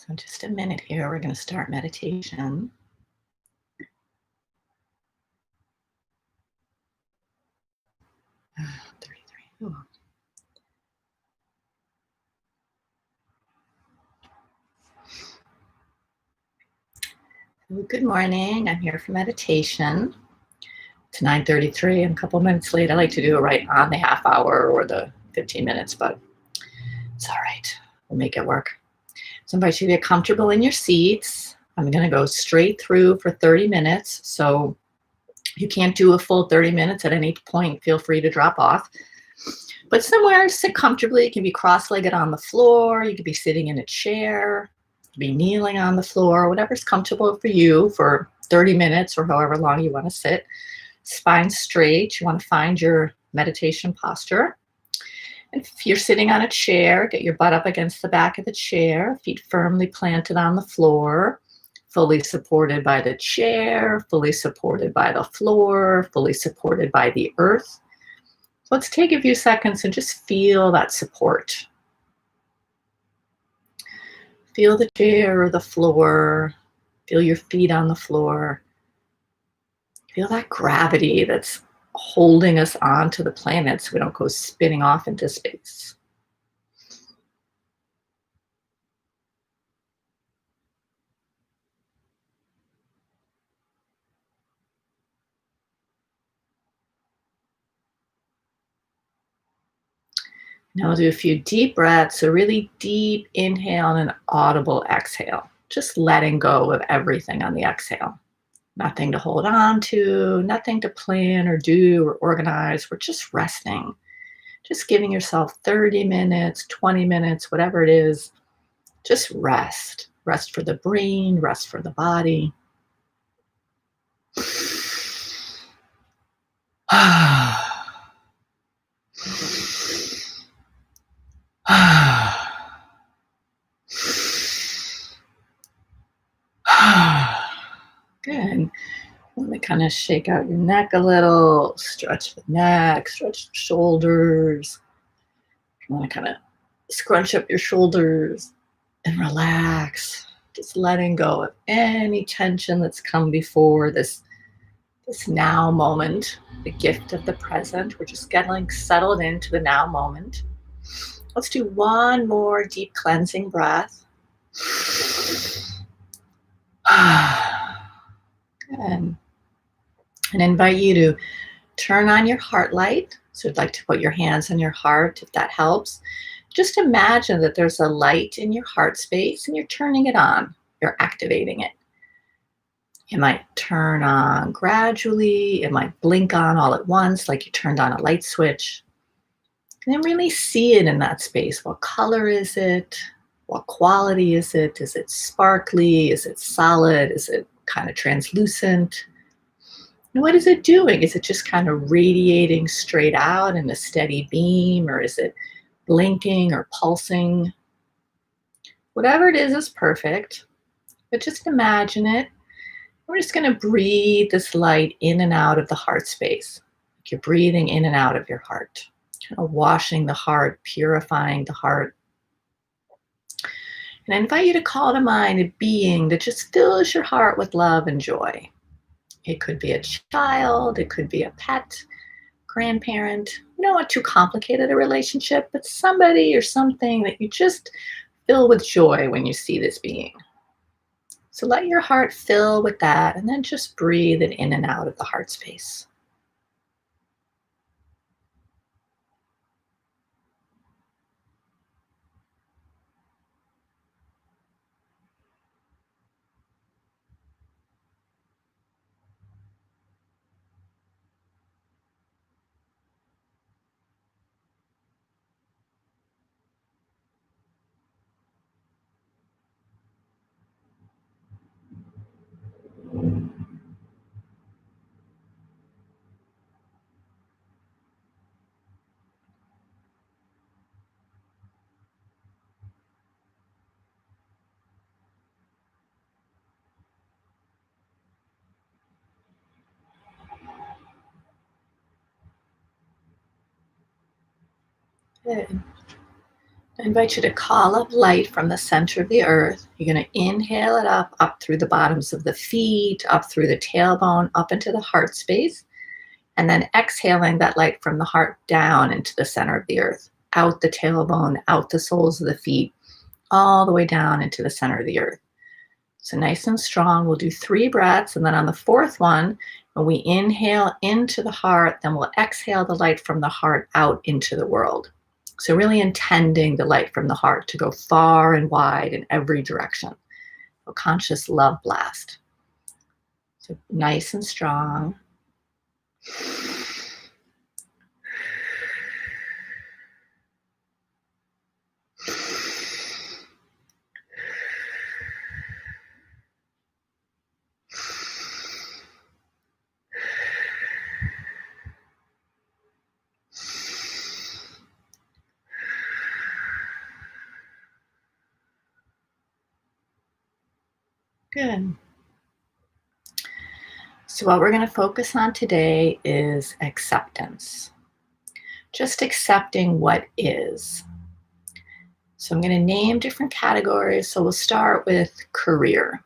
So in just a minute here, we're going to start meditation. 33. Ooh. Well, good morning. I'm here for meditation. It's 9:33 and a couple minutes late. I like to do it right on the half hour or the 15 minutes, but it's all right. We'll make it work. So I invite you to get comfortable in your seats. I'm going to go straight through for 30 minutes. So you can't do a full 30 minutes at any point. Feel free to drop off. But somewhere, sit comfortably. You can be cross-legged on the floor. You could be sitting in a chair. You could be kneeling on the floor, whatever's comfortable for you for 30 minutes or however long you want to sit. Spine straight. You want to find your meditation posture. And if you're sitting on a chair, get your butt up against the back of the chair, feet firmly planted on the floor, fully supported by the chair, fully supported by the floor, fully supported by the earth. Let's take a few seconds and just feel that support. Feel the chair or the floor. Feel your feet on the floor. Feel that gravity that's holding us onto the planet so we don't go spinning off into space. Now we'll do a few deep breaths, a really deep inhale and an audible exhale. Just letting go of everything on the exhale. Nothing to hold on to, nothing to plan or do or organize. We're just resting. Just giving yourself 30 minutes, 20 minutes, whatever it is. Just rest. Rest for the brain, rest for the body. Good. Want to kind of shake out your neck a little, stretch the neck, stretch the shoulders. You want to kind of scrunch up your shoulders and relax. Just letting go of any tension that's come before this now moment, the gift of the present. We're just getting settled into the now moment. Let's do one more deep cleansing breath. Good. And invite you to turn on your heart light. So I'd like to put your hands on your heart if that helps. Just imagine that there's a light in your heart space and you're turning it on. You're activating it. It might turn on gradually. It might blink on all at once, like you turned on a light switch. And then really see it in that space. What color is it? What quality is it? Is it sparkly? Is it solid? Is it kind of translucent? And what is it doing? Is it just kind of radiating straight out in a steady beam, or is it blinking or pulsing? Whatever it is perfect, but just imagine it. We're just going to breathe this light in and out of the heart space. Like you're breathing in and out of your heart, kind of washing the heart, purifying the heart. And I invite you to call to mind a being that just fills your heart with love and joy. It could be a child, it could be a pet, grandparent. You don't want too complicated a relationship, but somebody or something that you just fill with joy when you see this being. So let your heart fill with that and then just breathe it in and out of the heart space. Good. I invite you to call up light from the center of the earth. You're going to inhale it up through the bottoms of the feet, up through the tailbone, up into the heart space, and then exhaling that light from the heart down into the center of the earth, out the tailbone, out the soles of the feet, all the way down into the center of the earth. So nice and strong. We'll do 3 breaths, and then on the 4th one, when we inhale into the heart, then we'll exhale the light from the heart out into the world. So really intending the light from the heart to go far and wide in every direction. A conscious love blast. So nice and strong. Good. So what we're going to focus on today is acceptance. Just accepting what is. So I'm going to name different categories. So we'll start with career.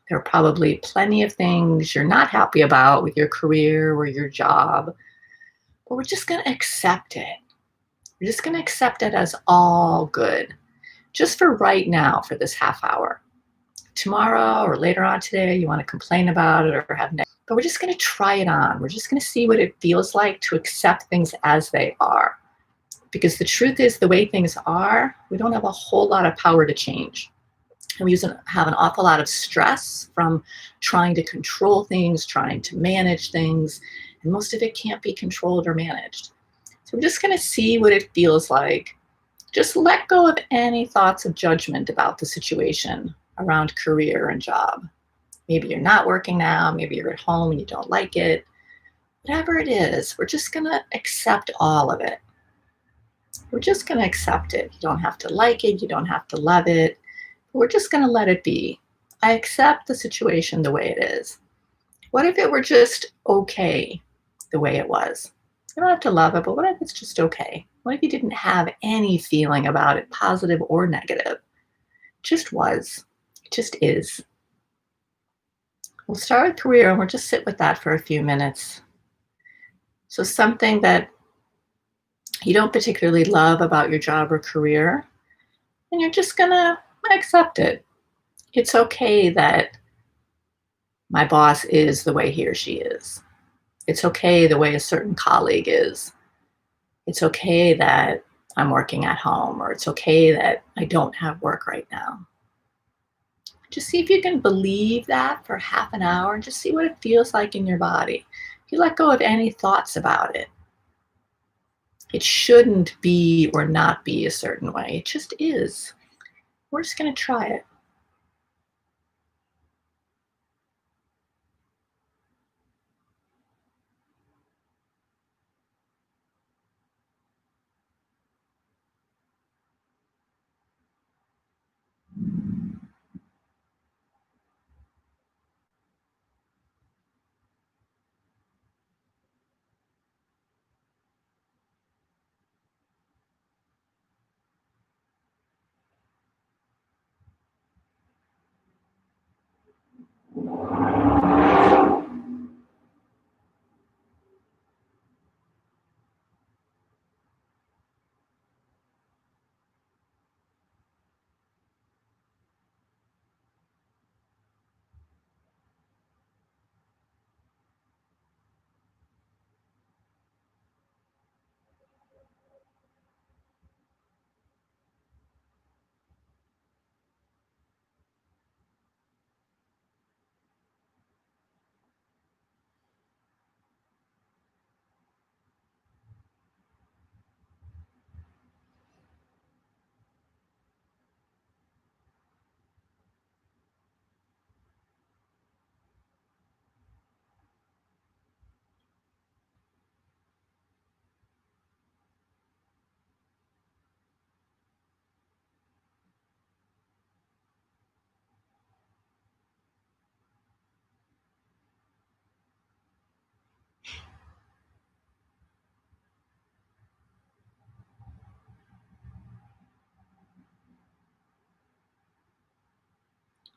There are probably plenty of things you're not happy about with your career or your job, but we're just going to accept it. We're just going to accept it as all good, just for right now, for this half hour. Tomorrow or later on today, you want to complain about it or have negative, but we're just going to try it on. We're just going to see what it feels like to accept things as they are. Because the truth is, the way things are, we don't have a whole lot of power to change. And we have an awful lot of stress from trying to control things, trying to manage things, and most of it can't be controlled or managed. So we're just going to see what it feels like. Just let go of any thoughts of judgment about the situation around career and job. Maybe you're not working now, maybe you're at home and you don't like it. Whatever it is, we're just going to accept all of it. We're just going to accept it. You don't have to like it, you don't have to love it. We're just going to let it be. I accept the situation the way it is. What if it were just okay the way it was? You don't have to love it, but what if it's just okay? What if you didn't have any feeling about it, positive or negative? It just was. It just is. We'll start with career and we'll just sit with that for a few minutes. So something that you don't particularly love about your job or career, and you're just going to accept it. It's okay that my boss is the way he or she is. It's okay the way a certain colleague is. It's okay that I'm working at home, or it's okay that I don't have work right now. Just see if you can believe that for half an hour and just see what it feels like in your body. If you let go of any thoughts about it, it shouldn't be or not be a certain way. It just is. We're just going to try it.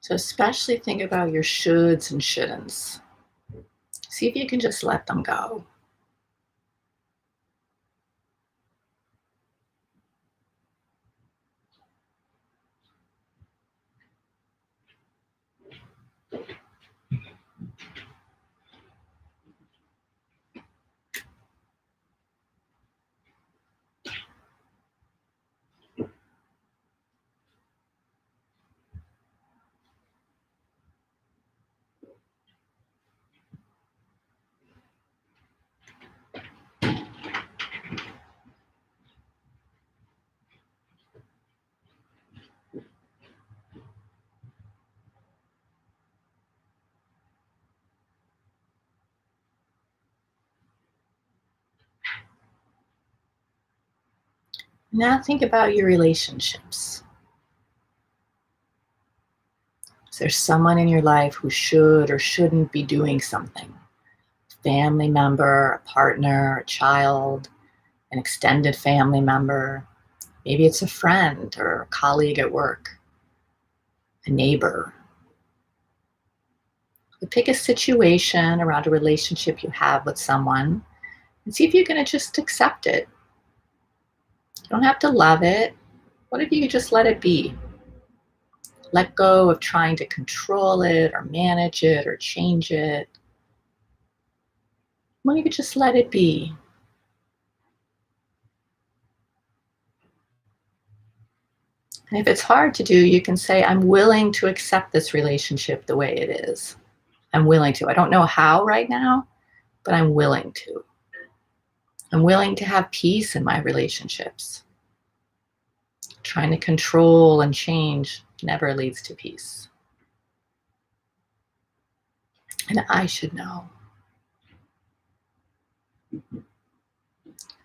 So especially think about your shoulds and shouldn'ts. See if you can just let them go. Now think about your relationships. Is there someone in your life who should or shouldn't be doing something? Family member, a partner, a child, an extended family member. Maybe it's a friend or a colleague at work, a neighbor. But pick a situation around a relationship you have with someone and see if you're going to just accept it. You don't have to love it. What if you could just let it be? Let go of trying to control it or manage it or change it. Well, you could just let it be. And if it's hard to do, you can say, I'm willing to accept this relationship the way it is. I'm willing to. I don't know how right now, but I'm willing to. I'm willing to have peace in my relationships. Trying to control and change never leads to peace. And I should know.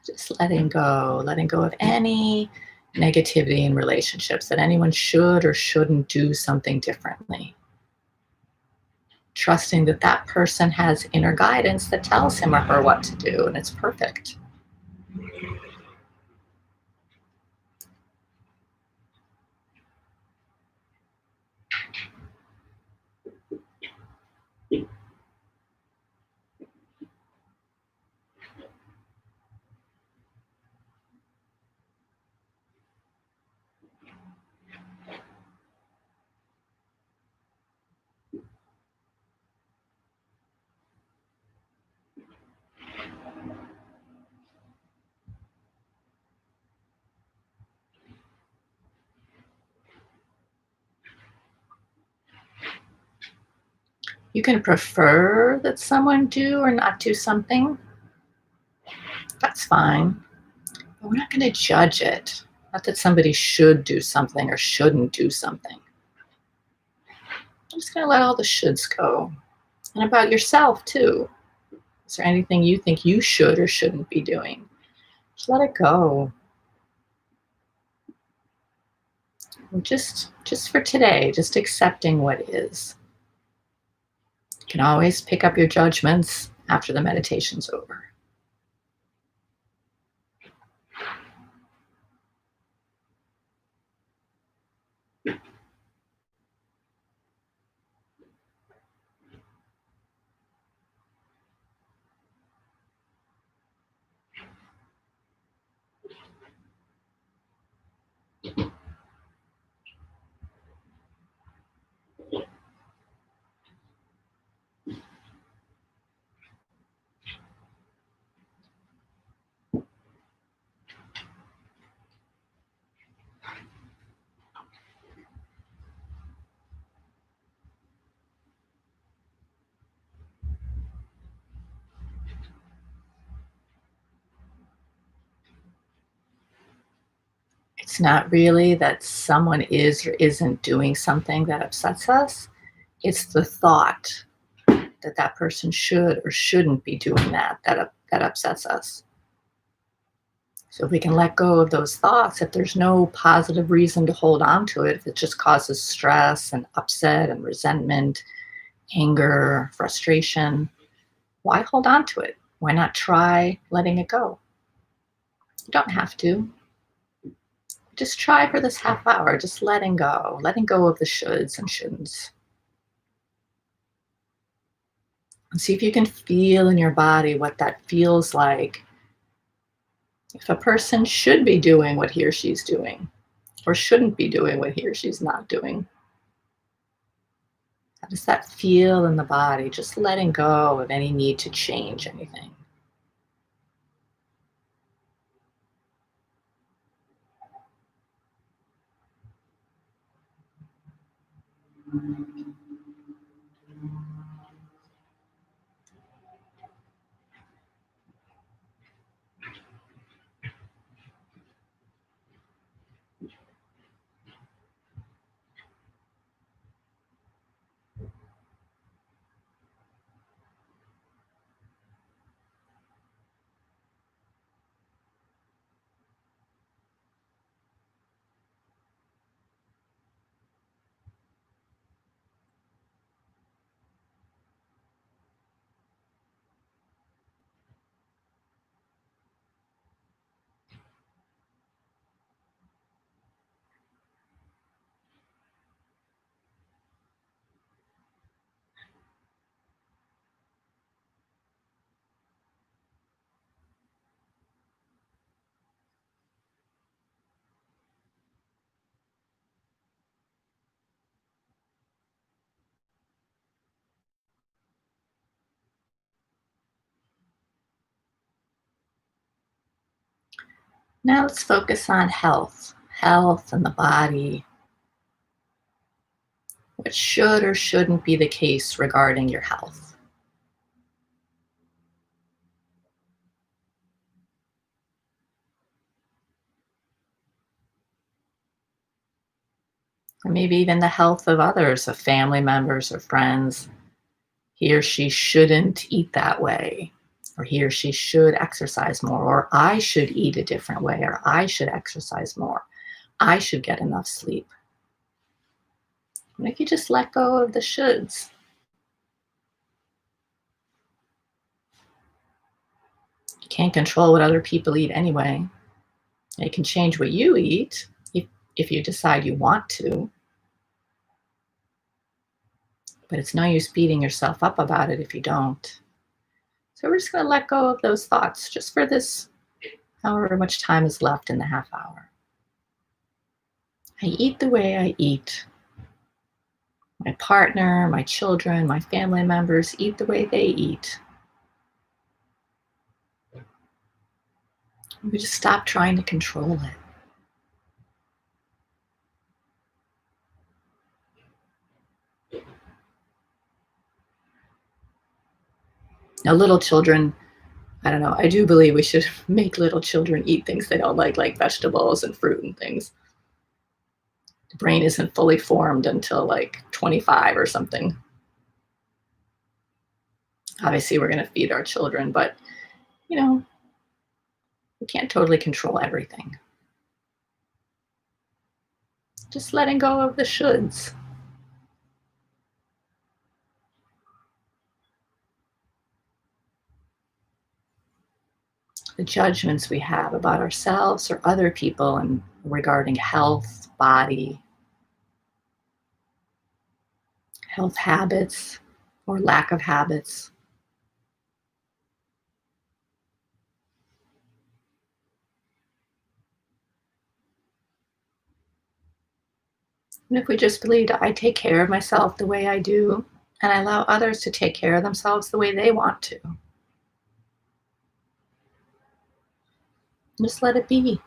Just letting go of any negativity in relationships, that anyone should or shouldn't do something differently. Trusting that that person has inner guidance that tells him or her what to do, and it's perfect. You can prefer that someone do or not do something. That's fine. But we're not going to judge it. Not that somebody should do something or shouldn't do something. I'm just going to let all the shoulds go. And about yourself, too. Is there anything you think you should or shouldn't be doing? Just let it go. Just for today, just accepting what is. You can always pick up your judgments after the meditation's over. It's not really that someone is or isn't doing something that upsets us. It's the thought that that person should or shouldn't be doing that upsets us. So if we can let go of those thoughts, if there's no positive reason to hold on to it, if it just causes stress and upset and resentment, anger, frustration, why hold on to it? Why not try letting it go? You don't have to. just try for this half hour, just letting go of the shoulds and shouldn'ts. And see if you can feel in your body what that feels like if a person should be doing what he or she's doing or shouldn't be doing what he or she's not doing. How does that feel in the body? Just letting go of any need to change anything. Now let's focus on health and the body. What should or shouldn't be the case regarding your health? Or maybe even the health of others, of family members or friends. He or she shouldn't eat that way, or he or she should exercise more, or I should eat a different way, or I should exercise more. I should get enough sleep. And if you just let go of the shoulds, you can't control what other people eat anyway. You can change what you eat if you decide you want to, but it's no use beating yourself up about it if you don't. So we're just going to let go of those thoughts just for this however much time is left in the half hour. I eat the way I eat. My partner, my children, my family members eat the way they eat. We just stop trying to control it. Now, little children, I don't know, I do believe we should make little children eat things they don't like vegetables and fruit and things. The brain isn't fully formed until like 25 or something. Obviously, we're going to feed our children, but you know, we can't totally control everything. Just letting go of the shoulds. The judgments we have about ourselves or other people and regarding health, body, health habits, or lack of habits. And if we just believed I take care of myself the way I do, and I allow others to take care of themselves the way they want to, just let it be.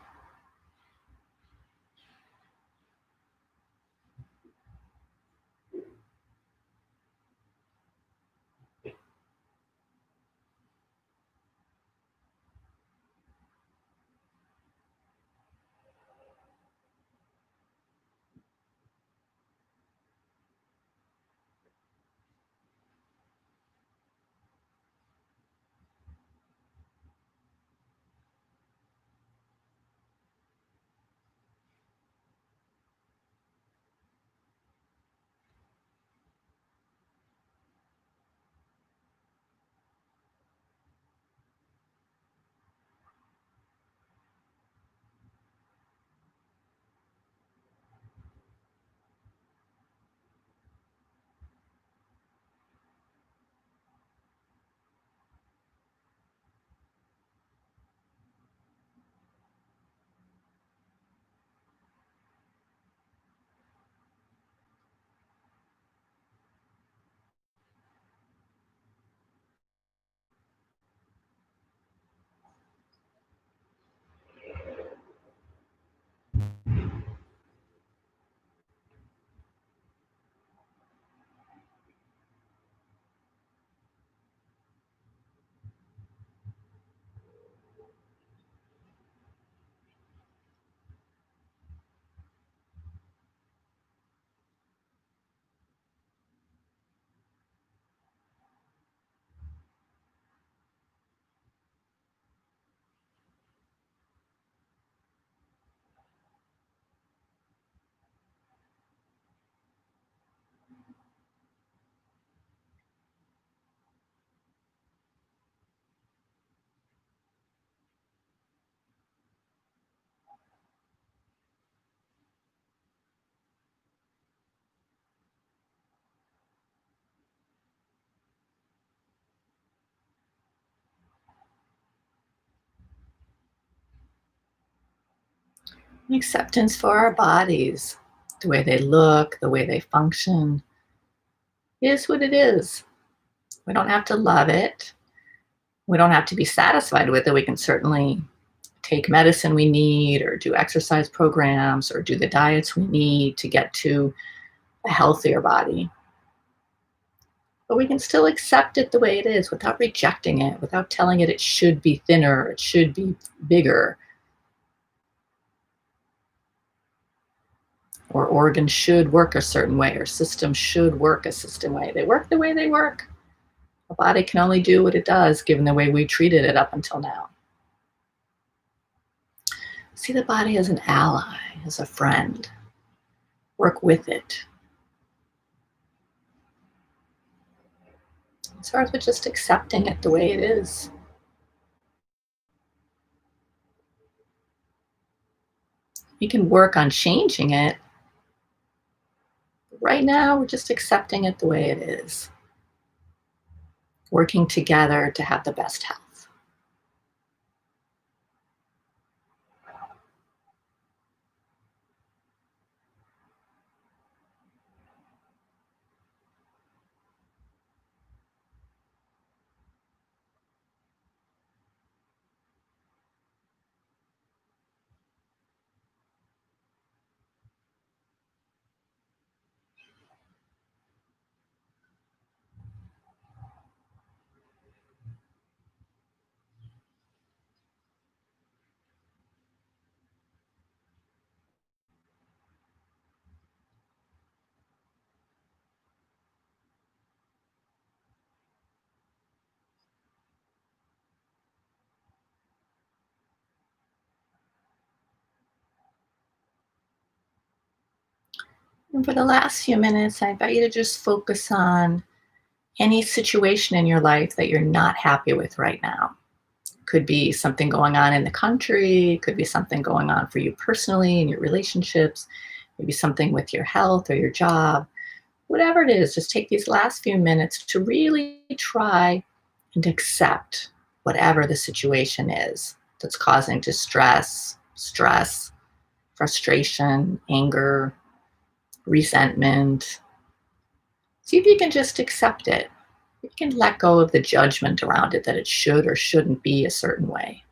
Acceptance for our bodies, the way they look, the way they function, is what it is. We don't have to love it. We don't have to be satisfied with it. We can certainly take medicine we need, or do exercise programs, or do the diets we need to get to a healthier body. But we can still accept it the way it is without rejecting it, without telling it it should be thinner, it should be bigger, or organs should work a certain way, or systems should work a certain way. They work the way they work. The body can only do what it does given the way we treated it up until now. See the body as an ally, as a friend. Work with it. It starts with just accepting it the way it is. We can work on changing it. Right now, we're just accepting it the way it is, working together to have the best health. And for the last few minutes, I invite you to just focus on any situation in your life that you're not happy with right now. Could be something going on in the country, could be something going on for you personally in your relationships, maybe something with your health or your job. Whatever it is, just take these last few minutes to really try and accept whatever the situation is that's causing distress, stress, frustration, anger, resentment. See if you can just accept it. You can let go of the judgment around it that it should or shouldn't be a certain way.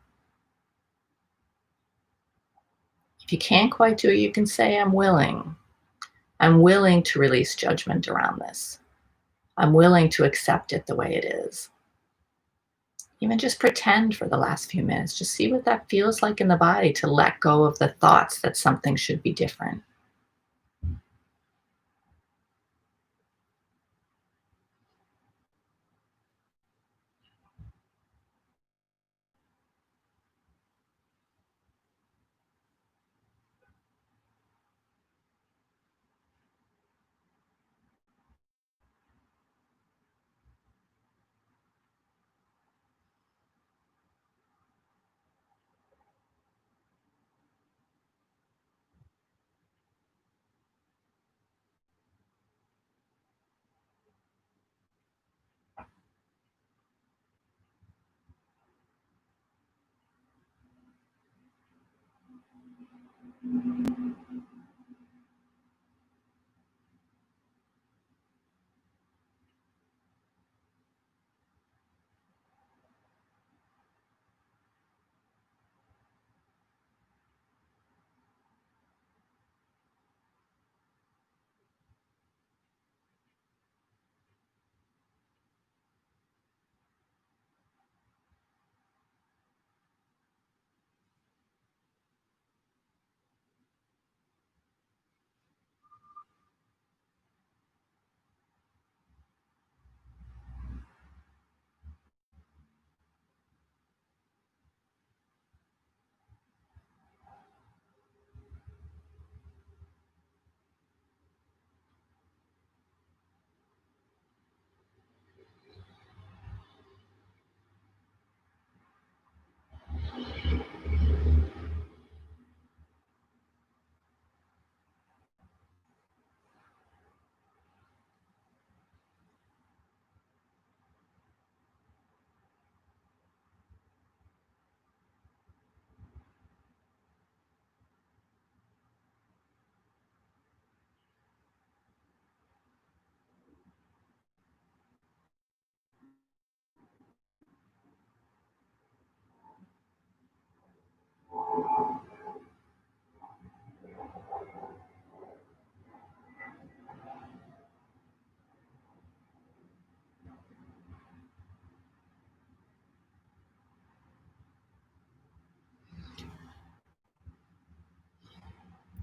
If you can't quite do it, you can say, I'm willing. I'm willing to release judgment around this. I'm willing to accept it the way it is. Even just pretend for the last few minutes. Just see what that feels like in the body to let go of the thoughts that something should be different.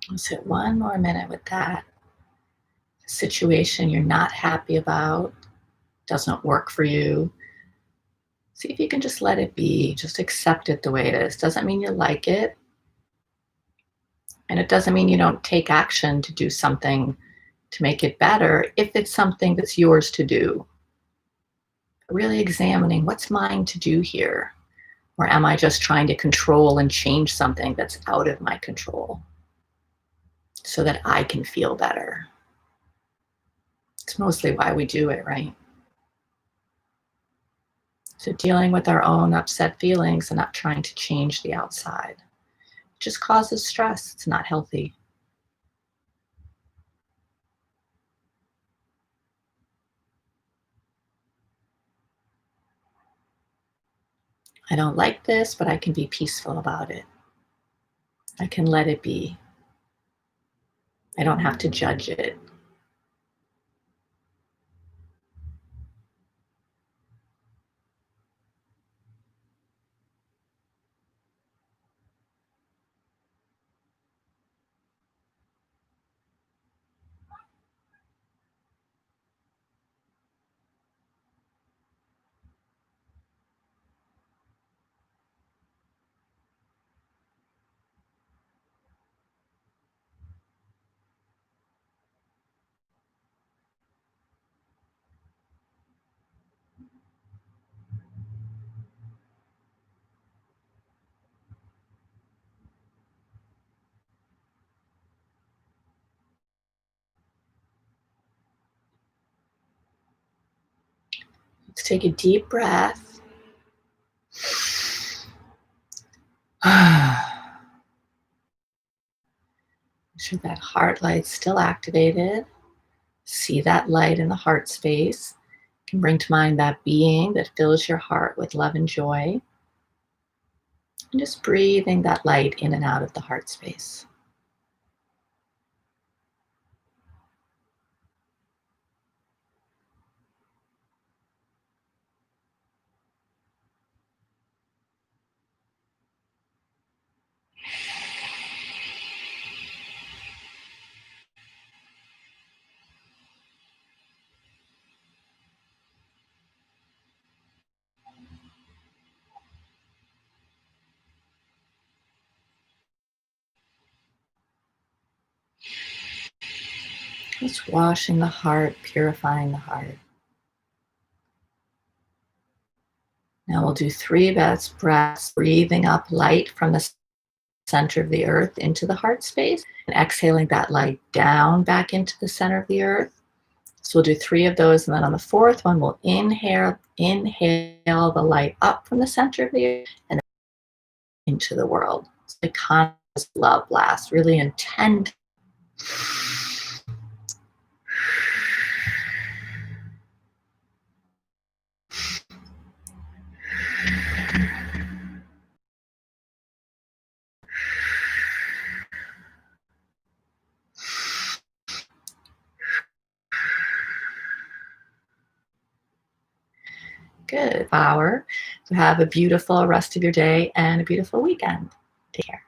Let's hit one more minute with that. Situation you're not happy about, doesn't work for you. See if you can just let it be. Just accept it the way it is. Doesn't mean you like it. And it doesn't mean you don't take action to do something to make it better if it's something that's yours to do. Really examining what's mine to do here. Or am I just trying to control and change something that's out of my control so that I can feel better? It's mostly why we do it, right? So dealing with our own upset feelings and not trying to change the outside just causes stress. It's not healthy. I don't like this, but I can be peaceful about it. I can let it be. I don't have to judge it. Let's take a deep breath. Make sure that heart light's still activated. See that light in the heart space. You can bring to mind that being that fills your heart with love and joy. And just breathing that light in and out of the heart space. Just washing the heart, purifying the heart. Now we'll do 3 breaths, breathing up light from the center of the earth into the heart space and exhaling that light down back into the center of the earth. So we'll do 3 of those, and then on the 4th one, we'll inhale the light up from the center of the earth and into the world. It's a conscious love blast, really intend. Good. Power. So have a beautiful rest of your day and a beautiful weekend. Take care.